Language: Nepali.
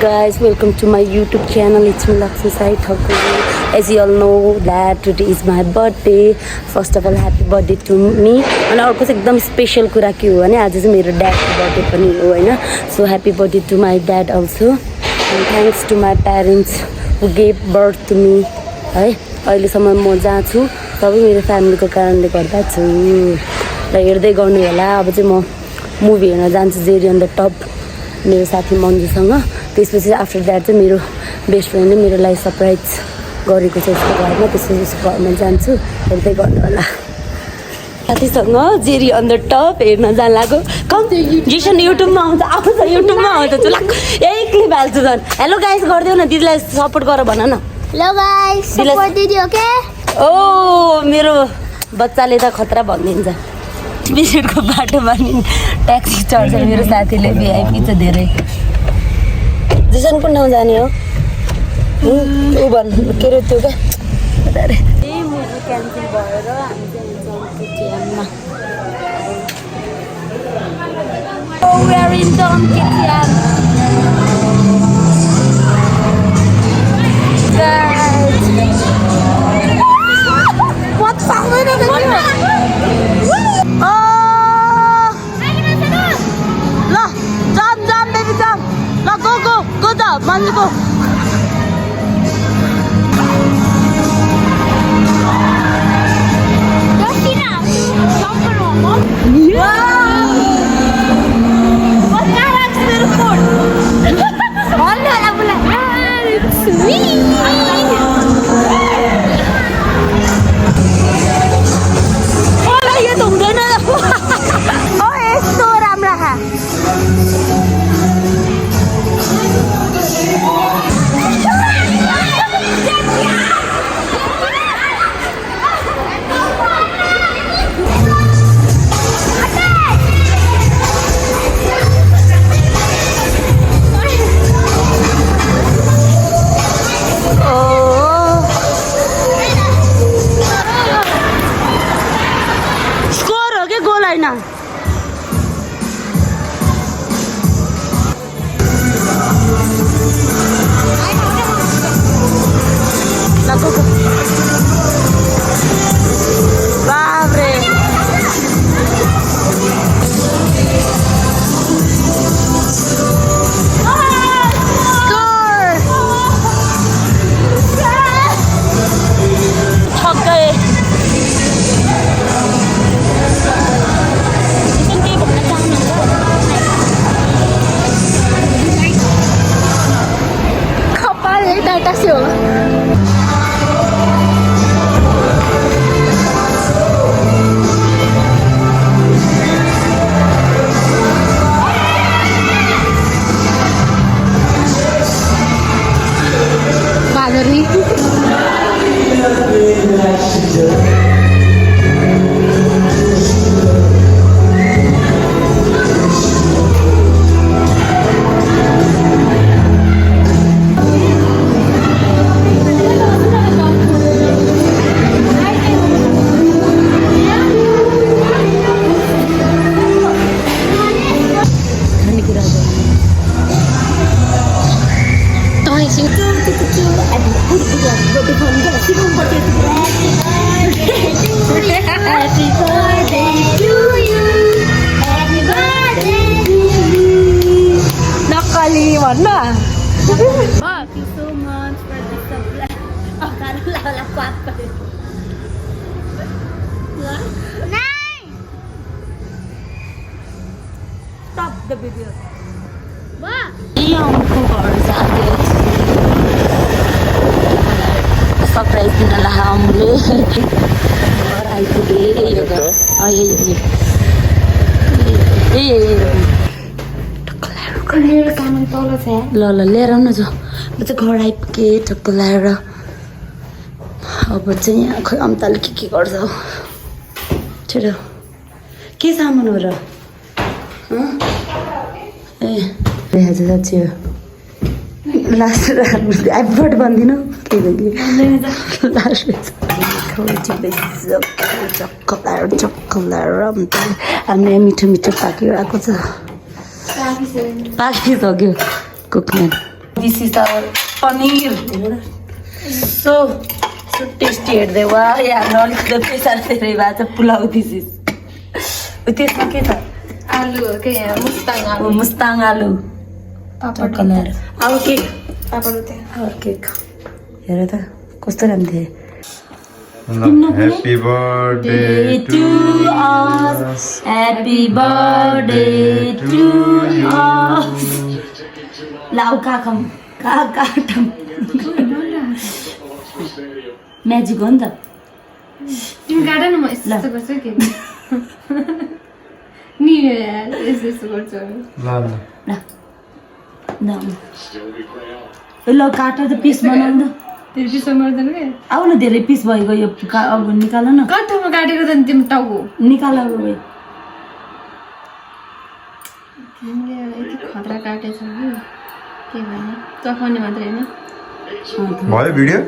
Guys, welcome to my YouTube channel. It's me Lakshmi Sai Thakur. As you all know that today is my birthday. First of all, happy birthday to me. And अर्को चाहिँ एकदम स्पेशल कुरा के हो भने आज चाहिँ मेरो ड्याडको बर्थडे पनि हो हैन. So happy birthday to my dad also. And thanks to my parents who gave birth to me. है अहिलेसम्म म जहाँ छु सबै मेरो फ्यामिलीको कारणले गर्दा छु. र हेर्दै गर्नु होला. अब चाहिँ म मुभी हेर्न जान्छु जेरी अन द टप मेरो साथी मन्जुसँग. त्यसपछि आफ्टर द्याट चाहिँ मेरो बेस्ट फ्रेन्डले मेरो लागि सरप्राइज गरेको छ उसको घरमा. त्यसपछि उसको घरमा जान्छु. हेर्दै गर्नु होला. साथीसँग जेरी अन द टप हेर्न जान लाग्यो. कम्पिटिसन युट्युबमा आउँछ युट्युबमा आउँछ चुला यही क्लिप हाल्छु झन्. हेलो गाइस गरिदेऊ न दिदीलाई सपोर्ट गर भन न. हेलो गाइस सपोर्ट दिदियो के. ओ मेरो बच्चाले त खतरा भनिदिन्छ. बिस्कुटको बाटोमा नि ट्याक्सी चढ्छ मेरो साथीले. भिआइपी छ धेरै. जेसन कुन ठाउँ जाने हो ऊ भन् के अरे त्यो क्या अरे यही मुभी क्यान्सल भएर हामी चाहिँ जान्छौँ केटिएममा. We are in town KTM. What the hell? Manju go. Justina, jump around. What kind of food? It's sweet. Hola, ये तो उधर ना. Oh, esto राम्रो है. Stop the video. सरप्राइज दिनलाई हामीले घर आइपुगे. ल लिएर आउन जाऊ. म चाहिँ घर आइपुगेँ टक्क लगाएर. अब चाहिँ यहाँ खोइ अम्ताले के गर्छ हौ. छिटो के सामान हो र ए साँच्ची हो. लास्ट एफर्ट भन्दिनँ के लास्ट चक्क लगाएर हामीले मिठो मिठो पाकिरहेको छ. पाकिसक्यो कुकम्यान. This is our paneer so so tasty हेर्दै वा यहाँ अलिकति प्रेसर धेरै भएको छ पुलाउ दिस इज त्यसमा के छ आलु के मुस्ताङ आलु मुस्ताङ आलु पापड कलर अब केक पापड उते अब केक हेर त कस्तो राम्रो थियो Happy birthday to us. Happy birthday to us. लाउ काखम काटम म्याजिक हो नि त तिमी गाडा न म यस्तो गर्छु के नि यस्तो गर्छु ल काटेर त पिस बनाउनु त्यो पिसो गर्दैन के आऊ न धेरै पिस भएको यो अब निकाल न कठामा काटेको त तिमी टाउको निकाल अब तिमीले यति खतरा काटेछ कि के भने चखाउने मात्रै होइन भयो भिडियो